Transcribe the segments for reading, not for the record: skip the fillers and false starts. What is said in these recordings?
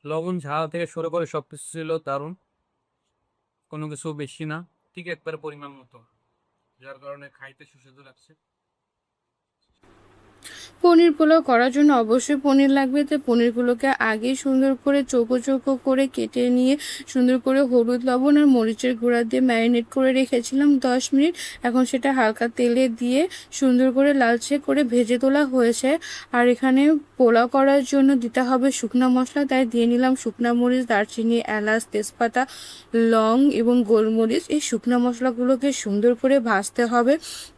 লবণ ঝাল থেকে শুরু করে সবকিছু ছিল দারুণ। কোনো কিছু বেশি না, ঠিক একবারে পরিমাণ মতো, যার কারণে খাইতে সুস্বাদু লাগছে। পনির পোলাও করার জন্য অবশ্যই পনির লাগবে। তো পনিরগুলোকে আগেই সুন্দর করে চৌকো চৌকো করে কেটে নিয়ে সুন্দর করে হলুদ লবণ আর মরিচের গুঁড়া দিয়ে ম্যারিনেট করে রেখেছিলাম 10 মিনিট। এখন সেটা হালকা তেলে দিয়ে সুন্দর করে লালচে করে ভেজে তোলা হয়েছে। আর এখানে পোলাও করার জন্য দিতে হবে শুকনো মশলা, তাই দিয়ে নিলাম শুকনো মরিচ, দারচিনি, এলাচ, তেজপাতা, লং এবং গোলমরিচ। এই শুকনো মশলাগুলোকে সুন্দর করে ভাজতে হবে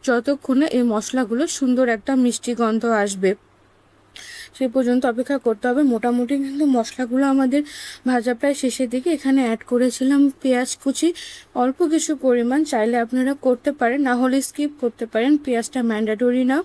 যতক্ষণে এই মশলাগুলো সুন্দর একটা মিষ্টি গন্ধ আসবে, সে পর্যন্ত অপেক্ষা করতে হবে। মোটামুটি কিন্তু মশলাগুলো আমাদের ভাজা প্রায় শেষের দিকে। এখানে অ্যাড করেছিলাম পেঁয়াজ কুচি, অল্প কিছু পরিমাণ, চাইলে আপনারা করতে পারেন, না হলে স্কিপ করতে পারেন, পেঁয়াজটা ম্যান্ডেটরি না।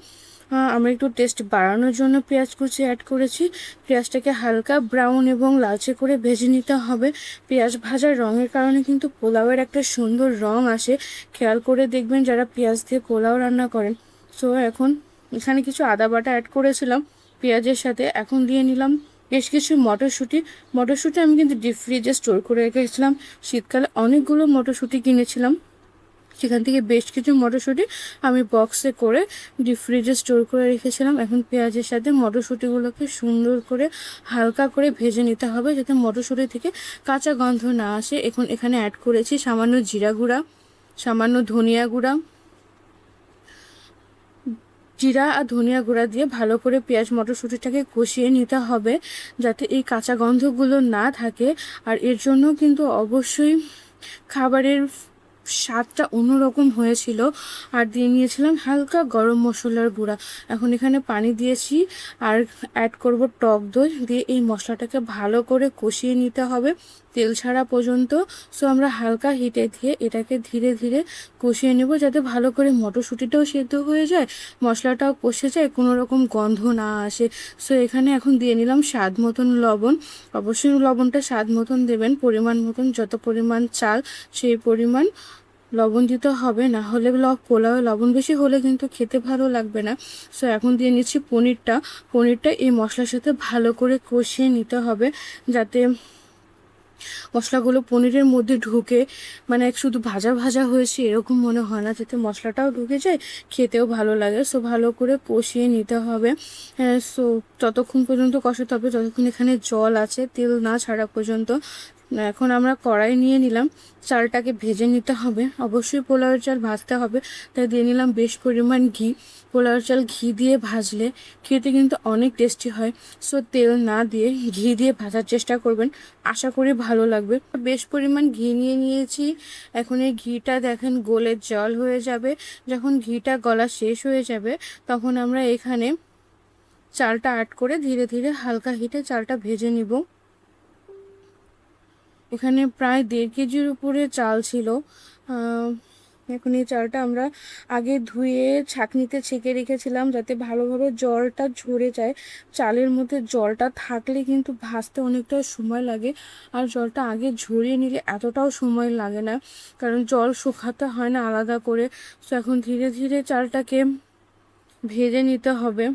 আমরা একটু টেস্ট বাড়ানোর জন্য পেঁয়াজ কুচি অ্যাড করেছি। পেঁয়াজটাকে হালকা ব্রাউন এবং লালচে করে ভেজে নিতে হবে। পেঁয়াজ ভাজার রঙের কারণে কিন্তু পোলাওয়ের একটা সুন্দর রং আসে, খেয়াল করে দেখবেন যারা পেঁয়াজ দিয়ে পোলাও রান্না করেন। সো এখন এখানে কিছু আদা বাটা অ্যাড করেছিলাম পেঁয়াজের সাথে। এখন দিয়ে নিলাম বেশ কিছু মটরশুঁটি। মটরশুঁটি আমি কিন্তু ডিপ ফ্রিজে স্টোর করে রেখেছিলাম, শীতকালে অনেকগুলো মটরশুঁটি কিনেছিলাম, সেখান থেকে বেশ কিছু মটরশুঁটি আমি বক্সে করে ডিপ ফ্রিজে স্টোর করে রেখেছিলাম। এখন পেঁয়াজের সাথে মটরশুঁটিগুলোকে সুন্দর করে হালকা করে ভেজে নিতে হবে যাতে মটরশুঁটি থেকে কাঁচা গন্ধ না আসে। এখন এখানে অ্যাড করেছি সামান্য জিরা গুঁড়া, সামান্য ধনিয়া গুঁড়া। জিরা আর ধনিয়া গুঁড়া দিয়ে ভালো করে পেঁয়াজ মটরশুঁটিটাকে কষিয়ে নিতে হবে যাতে এই কাঁচা গন্ধগুলো না থাকে। আর এর জন্য কিন্তু অবশ্যই খাবারের স্বাদটা অন্যরকম হয়েছিল। আর দিয়ে নিয়েছিলাম হালকা গরম মশলার গুঁড়া। এখন এখানে পানি দিয়েছি আর অ্যাড করব টক দই, দিয়ে এই মশলাটাকে ভালো করে কষিয়ে নিতে হবে তেল ছাড়া পর্যন্ত। সো আমরা হালকা হিটে দিয়ে এটাকে ধীরে ধীরে কষিয়ে নেব যাতে ভালো করে মটরশুঁটিটাও সেদ্ধ হয়ে যায়, মশলাটাও কষে যায়, কোনো রকম গন্ধ না আসে। সো এখানে এখন দিয়ে নিলাম স্বাদ মতন লবণ। অবশ্যই লবণটা স্বাদ মতন দেবেন, পরিমাণ মতন, যত পরিমাণ চাল সেই পরিমাণ লবণ দিতে হবে, না হলে পোলাও লবণ বেশি হলে কিন্তু খেতে ভালো লাগবে না। সো এখন দিয়ে নিচ্ছি পনিরটা। পনিরটা এই মশলার সাথে ভালো করে কষিয়ে নিতে হবে যাতে মশলাগুলো পনিরের মধ্যে ঢুকে, মানে শুধু ভাজা ভাজা হয়েছে এরকম মনে হয় না, যাতে মশলাটাও ঢুকে যায়, খেতেও ভালো লাগে। সো ভালো করে কষিয়ে নিতে হবে। সো ততক্ষণ পর্যন্ত কষাতে হবে যতক্ষণ এখানে জল আছে, তেল না ছাড়া পর্যন্ত। এখন আমরা কড়াই নিয়ে নিলাম, চালটাকে ভেজে নিতে হবে, অবশ্যই পোলাওয়ের চাল ভাজতে হবে, তাই দিয়ে নিলাম বেশ পরিমাণ ঘি। পোলাওয়ের চাল ঘি দিয়ে ভাজলে খেতে কিন্তু অনেক টেস্টি হয়। সো তেল না দিয়ে ঘি দিয়ে ভাজার চেষ্টা করবেন, আশা করি ভালো লাগবে। বেশ পরিমাণ ঘি নিয়ে নিয়েছি। এখন এই ঘিটা দেখেন গলে জল হয়ে যাবে। যখন ঘিটা গলা শেষ হয়ে যাবে তখন আমরা এখানে চালটা অ্যাড করে ধীরে ধীরে হালকা হিটে চালটা ভেজে নিব। এখানে প্রায় 1.5 কেজির উপরে চাল ছিল। এখন এই চালটা আমরা আগে ধুয়ে ছাঁকনিতে ছেঁকে রেখেছিলাম যাতে ভালোভাবে জলটা ঝরে যায়। চালের মধ্যে জলটা থাকলে কিন্তু ভাজতে অনেকটা সময় লাগে, আর জলটা আগে ঝরিয়ে নিলে এতটাও সময় লাগে না, কারণ জল শুকাতে হয় না আলাদা করে। তো এখন ধীরে ধীরে চালটাকে ভেজে নিতে হবে।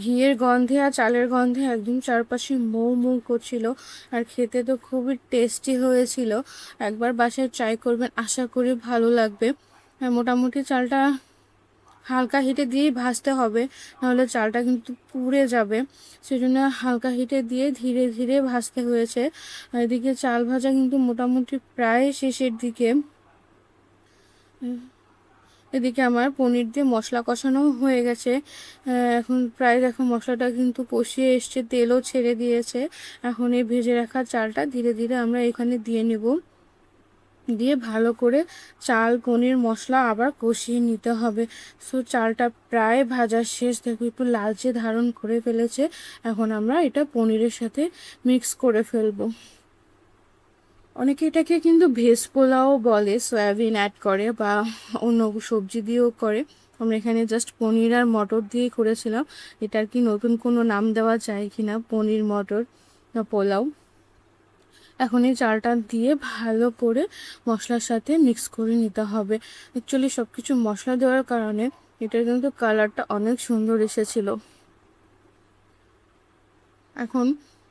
ঘিয়ের গন্ধে আর চালের গন্ধে একদম চারপাশে মৌ মৌ করছিল, আর খেতে তো খুবই টেস্টি হয়েছিল। একবার বাসায় ট্রাই করবেন, আশা করি ভালো লাগবে। আর মোটামুটি চালটা হালকা হিটে দিয়েই ভাজতে হবে, নাহলে চালটা কিন্তু পুড়ে যাবে, সেজন্য হালকা হিটে দিয়ে ধীরে ধীরে ভাজতে হয়েছে। আর এদিকে চাল ভাজা কিন্তু মোটামুটি প্রায় শেষের দিকে। এদিকে আমার পনির দিয়ে মশলা কষানো হয়ে গেছে। এখন প্রায় দেখো মশলাটা কিন্তু কষিয়ে এসছে, তেলও ছেড়ে দিয়েছে। এখন এই ভেজে রাখা চালটা ধীরে ধীরে আমরা এখানে দিয়ে নেব, দিয়ে ভালো করে চাল পনির মশলা আবার কষিয়ে নিতে হবে। সো চালটা প্রায় ভাজা শেষ, দেখো একটু লালচে ধারণ করে ফেলেছে। এখন আমরা এটা পনিরের সাথে মিক্স করে ফেলবো। অনেকে এটাকে কিন্তু ভেজ পোলাও বলে, সয়াবিন অ্যাড করে বা অন্য সবজি দিয়েও করে। আমরা এখানে জাস্ট পনির আর মটর দিয়েই করেছিলাম। এটার কি নতুন কোনো নাম দেওয়া যায় কি না, পনির মটর পোলাও। এখন এই চালটা দিয়ে ভালো করে মশলার সাথে মিক্স করে নিতে হবে। অ্যাকচুয়ালি সব কিছু মশলা দেওয়ার কারণে এটার কিন্তু কালারটা অনেক সুন্দর এসেছিলো। এখন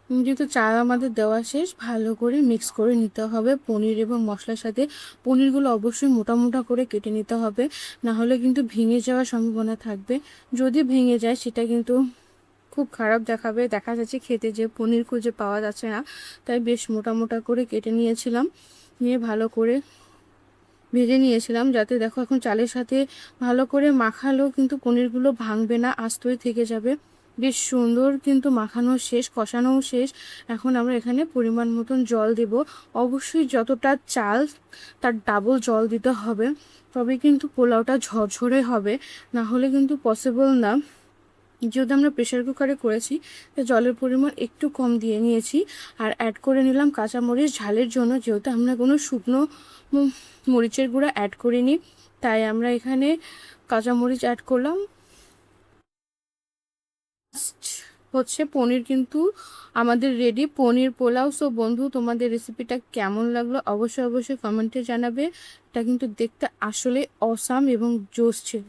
যেহেতু চাল আমাদের দেওয়া শেষ, ভালো করে মিক্স করে নিতে হবে পনির এবং মশলার সাথে। পনিরগুলো অবশ্যই মোটা মোটা করে কেটে নিতে হবে, না হলে কিন্তু ভেঙে যাওয়ার সম্ভাবনা থাকবে। যদি ভেঙে যায় সেটা কিন্তু খুব খারাপ দেখাবে, দেখা যাচ্ছে খেতে যে পনির খুঁজে পাওয়া যাচ্ছে না। তাই বেশ মোটা মোটা করে কেটে নিয়েছিলাম, নিয়ে ভালো করে ভেজে নিয়েছিলাম, যাতে দেখো এখন চালের সাথে ভালো করে মাখালেও কিন্তু পনিরগুলো ভাঙবে না, আস্তই থেকে যাবে। বেশ সুন্দর কিন্তু মাখানো শেষ, কষানোও শেষ। এখন আমরা এখানে পরিমাণ মতন জল দেব। অবশ্যই যতটা চাল তার ডাবল জল দিতে হবে, তবে কিন্তু পোলাওটা ঝরঝরে হবে, না হলে কিন্তু পসিবল না। যেহেতু আমরা প্রেশার কুকারে করেছি, তো জলের পরিমাণ একটু কম দিয়ে নিয়েছি। আর অ্যাড করে নিলাম কাঁচামরিচ ঝালের জন্য, যেহেতু আমরা কোনো শুকনো মরিচের গুঁড়া অ্যাড করিনি, তাই আমরা এখানে কাঁচামরিচ অ্যাড করলাম। হচ্ছে পনির কিন্তু আমাদের রেডি, পনির পোলাও। সো বন্ধু, তোমাদের রেসিপিটা কেমন লাগলো অবশ্যই অবশ্যই কমেন্টে জানাবে। এটা কিন্তু দেখতে আসলে অসাম এবং জোশ ছিল।